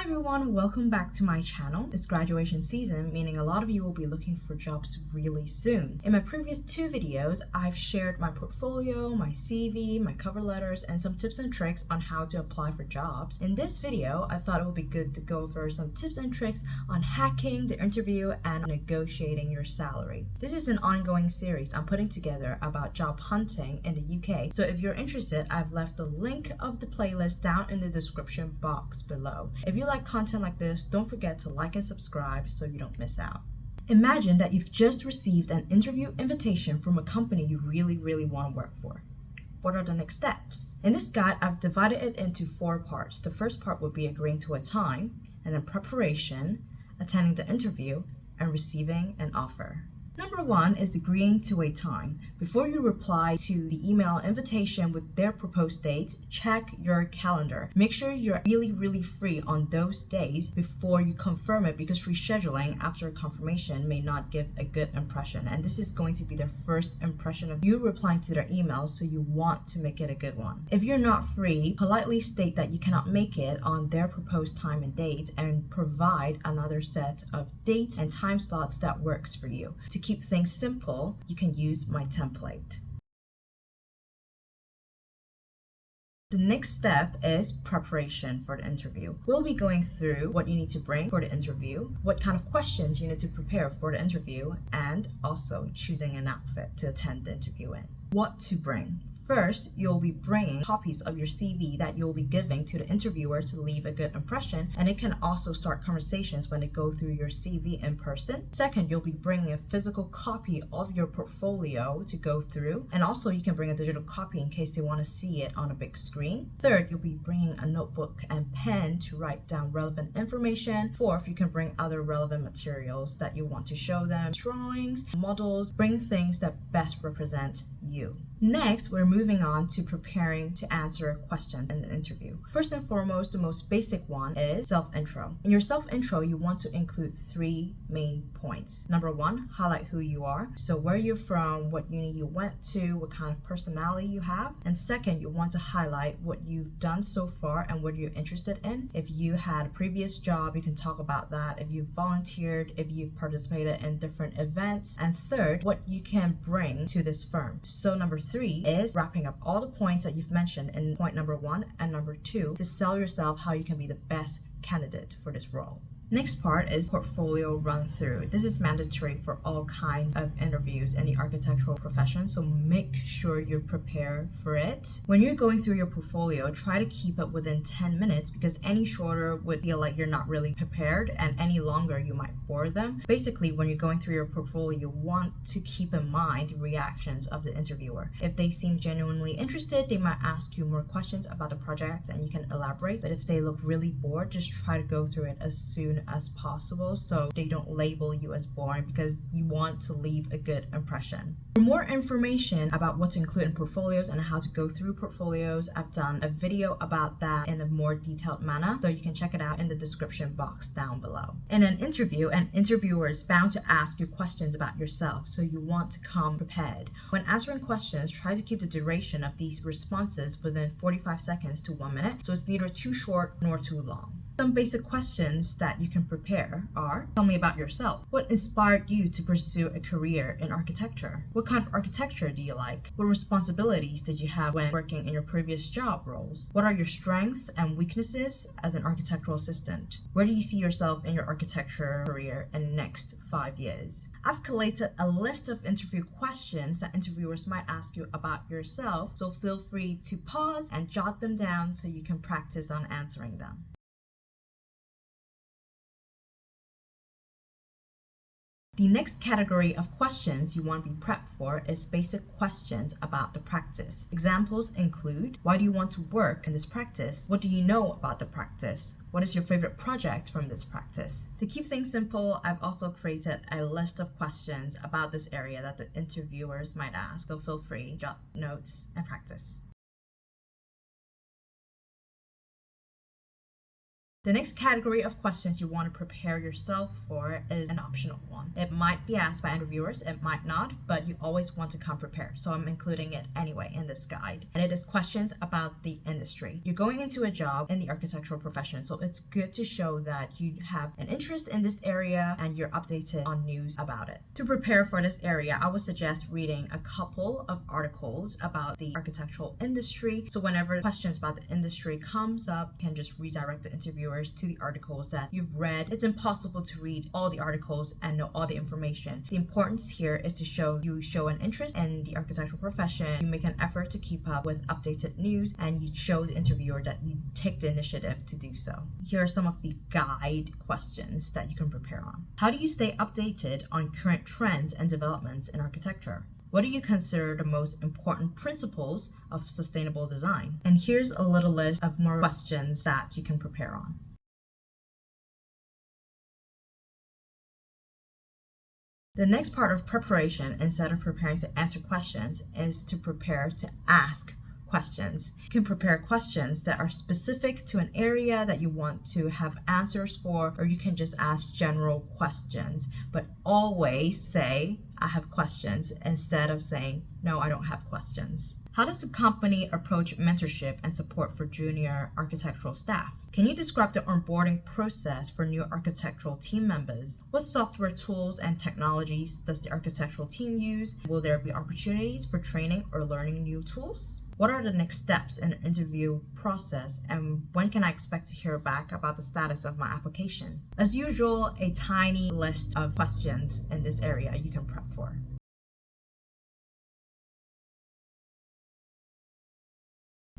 Hi everyone, welcome back to my channel. It's graduation season, meaning a lot of you will be looking for jobs really soon. In my previous two videos, I've shared my portfolio, my CV, my cover letters, and some tips and tricks on how to apply for jobs. In this video, I thought it would be good to go over some tips and tricks on hacking the interview and negotiating your salary. This is an ongoing series I'm putting together about job hunting in the UK. So if you're interested, I've left the link of the playlist down in the description box below. If you like content like this, don't forget to like and subscribe so you don't miss out. Imagine that you've just received an interview invitation from a company you really want to work for. What are the next steps? In this guide, I've divided it into 4 parts. The first part would be agreeing to a time, and then preparation, attending the interview, and receiving an offer. Number 1 is agreeing to a time. Before you reply to the email invitation with their proposed dates, check your calendar. Make sure you're really free on those days before you confirm it, because rescheduling after confirmation may not give a good impression. And this is going to be their first impression of you replying to their email, so you want to make it a good one. If you're not free, politely state that you cannot make it on their proposed time and dates, and provide another set of dates and time slots that works for you. To keep things simple, you can use my template. The next step is preparation for the interview. We'll be going through what you need to bring for the interview, what kind of questions you need to prepare for the interview, and also choosing an outfit to attend the interview in. What to bring. First, you'll be bringing copies of your CV that you'll be giving to the interviewer to leave a good impression, and it can also start conversations when they go through your CV in person. Second, you'll be bringing a physical copy of your portfolio to go through, and also you can bring a digital copy in case they want to see it on a big screen. Third, you'll be bringing a notebook and pen to write down relevant information. Fourth, you can bring other relevant materials that you want to show them, drawings, models. Bring things that best represent you. Next, we're moving on to preparing to answer questions in the interview. First and foremost, the most basic one is self-intro. In your self-intro, you want to include 3 main points. Number 1, highlight who you are. So where you're from, what uni you went to, what kind of personality you have. And second, you want to highlight what you've done so far and what you're interested in. If you had a previous job, you can talk about that. If you've volunteered, if you've participated in different events. And third, what you can bring to this firm. So number 3 is wrapping up all the points that you've mentioned in point number 1 and number 2 to sell yourself how you can be the best candidate for this role. Next part is portfolio run through. This is mandatory for all kinds of interviews in the architectural profession, so make sure you're prepared for it. When you're going through your portfolio, try to keep it within 10 minutes, because any shorter would feel like you're not really prepared, and any longer you might bore them. Basically, when you're going through your portfolio, you want to keep in mind the reactions of the interviewer. If they seem genuinely interested, they might ask you more questions about the project and you can elaborate. But if they look really bored, just try to go through it as soon as possible so they don't label you as boring, because you want to leave a good impression. For more information about what to include in portfolios and how to go through portfolios, I've done a video about that in a more detailed manner, so you can check it out in the description box down below. In an interview, an interviewer is bound to ask you questions about yourself, so you want to come prepared. When answering questions, try to keep the duration of these responses within 45 seconds to 1 minute, so it's neither too short nor too long. Some basic questions that you can prepare are: tell me about yourself. What inspired you to pursue a career in architecture? What kind of architecture do you like? What responsibilities did you have when working in your previous job roles? What are your strengths and weaknesses as an architectural assistant? Where do you see yourself in your architecture career in the next 5 years? I've collated a list of interview questions that interviewers might ask you about yourself, so feel free to pause and jot them down so you can practice on answering them. The next category of questions you want to be prepped for is basic questions about the practice. Examples include: why do you want to work in this practice? What do you know about the practice? What is your favorite project from this practice? To keep things simple, I've also created a list of questions about this area that the interviewers might ask, so feel free to jot notes and practice. The next category of questions you want to prepare yourself for is an optional one. It might be asked by interviewers, it might not, but you always want to come prepared. So I'm including it anyway in this guide. And it is questions about the industry. You're going into a job in the architectural profession, so it's good to show that you have an interest in this area and you're updated on news about it. To prepare for this area, I would suggest reading a couple of articles about the architectural industry. So whenever questions about the industry comes up, you can just redirect the interviewer to the articles that you've read. It's impossible to read all the articles and know all the information. The importance here is to show an interest in the architectural profession, you make an effort to keep up with updated news, and you show the interviewer that you take the initiative to do so. Here are some of the guide questions that you can prepare on. How do you stay updated on current trends and developments in architecture? What do you consider the most important principles of sustainable design? And here's a little list of more questions that you can prepare on. The next part of preparation, instead of preparing to answer questions, is to prepare to ask questions. You can prepare questions that are specific to an area that you want to have answers for, or you can just ask general questions, but always say, I have questions, instead of saying, no, I don't have questions. How does the company approach mentorship and support for junior architectural staff? Can you describe the onboarding process for new architectural team members? What software tools and technologies does the architectural team use? Will there be opportunities for training or learning new tools? What are the next steps in the interview process, and when can I expect to hear back about the status of my application? As usual, a tiny list of questions in this area you can prep for.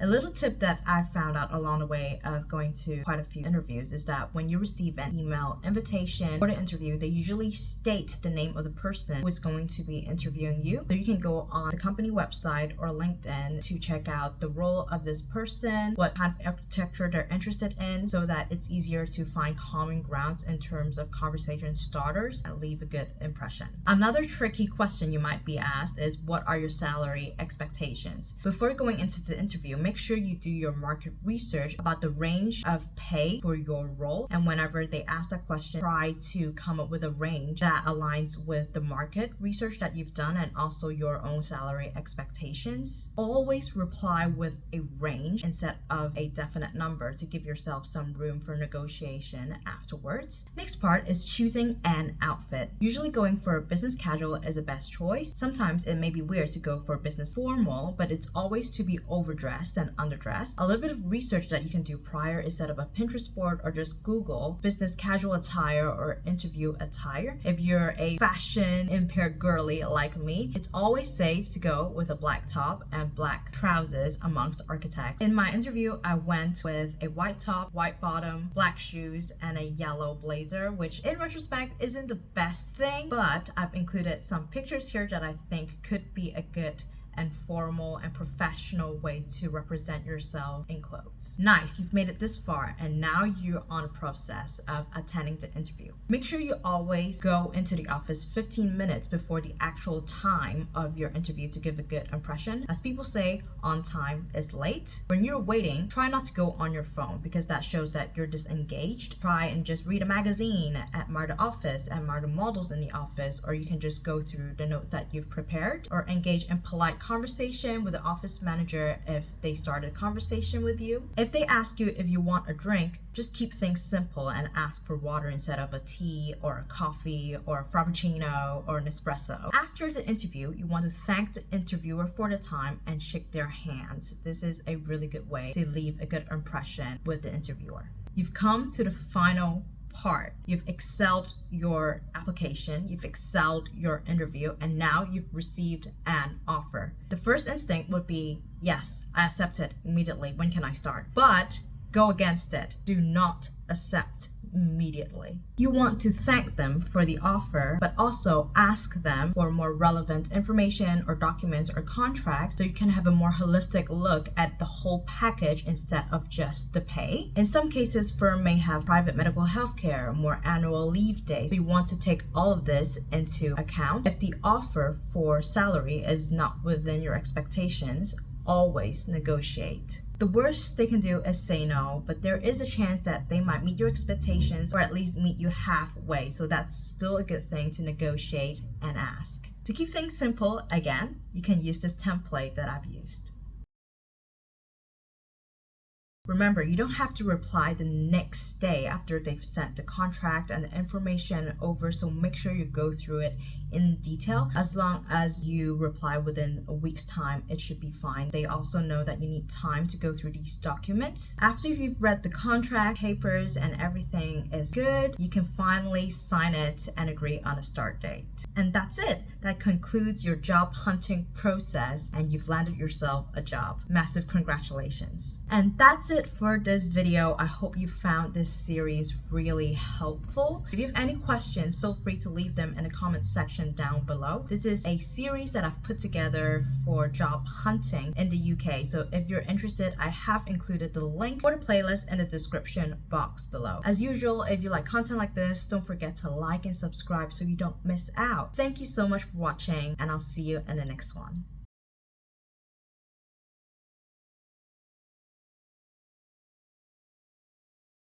A little tip that I found out along the way of going to quite a few interviews is that when you receive an email invitation for the interview, they usually state the name of the person who is going to be interviewing you. So you can go on the company website or LinkedIn to check out the role of this person, what kind of architecture they're interested in, so that it's easier to find common grounds in terms of conversation starters and leave a good impression. Another tricky question you might be asked is, what are your salary expectations? Before going into the interview, make sure you do your market research about the range of pay for your role, and whenever they ask that question, try to come up with a range that aligns with the market research that you've done and also your own salary expectations. Always reply with a range instead of a definite number to give yourself some room for negotiation afterwards. Next part is choosing an outfit. Usually going for a business casual is the best choice. Sometimes it may be weird to go for business formal, but it's always to be overdressed and underdressed. A little bit of research that you can do prior is set up a Pinterest board or just Google business casual attire or interview attire. If you're a fashion impaired girly like me, it's always safe to go with a black top and black trousers amongst architects. In my interview, I went with a white top, white bottom, black shoes, and a yellow blazer, which in retrospect isn't the best thing, but I've included some pictures here that I think could be a good and formal and professional way to represent yourself in clothes. Nice, you've made it this far, and now you're on a process of attending the interview. Make sure you always go into the office 15 minutes before the actual time of your interview to give a good impression. As people say, on time is late. When you're waiting, try not to go on your phone because that shows that you're disengaged. Try and just read a magazine, admire the office, admire the models in the office, or you can just go through the notes that you've prepared, or engage in polite conversation with the office manager if they started a conversation with you. If they ask you if you want a drink, just keep things simple and ask for water instead of a tea or a coffee or a frappuccino or an espresso. After the interview, you want to thank the interviewer for the time and shake their hands. This is a really good way to leave a good impression with the interviewer. You've come to the final part. You've excelled your application, you've excelled your interview, and now you've received an offer. The first instinct would be, yes, I accept it immediately. When can I start? But go against it. Do not accept immediately. You want to thank them for the offer, but also ask them for more relevant information or documents or contracts so you can have a more holistic look at the whole package instead of just the pay. In some cases, firm may have private medical health care, more annual leave days. So you want to take all of this into account. If the offer for salary is not within your expectations, always negotiate. The worst they can do is say no, but there is a chance that they might meet your expectations or at least meet you halfway. So that's still a good thing to negotiate and ask. To keep things simple, again, you can use this template that I've used. Remember, you don't have to reply the next day after they've sent the contract and the information over, so make sure you go through it in detail. As long as you reply within a week's time, it should be fine. They also know that you need time to go through these documents. After you've read the contract, papers, and everything is good, you can finally sign it and agree on a start date. And that's it. That concludes your job hunting process, and you've landed yourself a job. Massive congratulations. And that's it for this video. I hope you found this series really helpful. If you have any questions, feel free to leave them in the comment section down below. This is a series that I've put together for job hunting in the UK. So if you're interested, I have included the link for the playlist in the description box below. As usual, if you like content like this, don't forget to like and subscribe so you don't miss out. Thank you so much for watching, and I'll see you in the next one.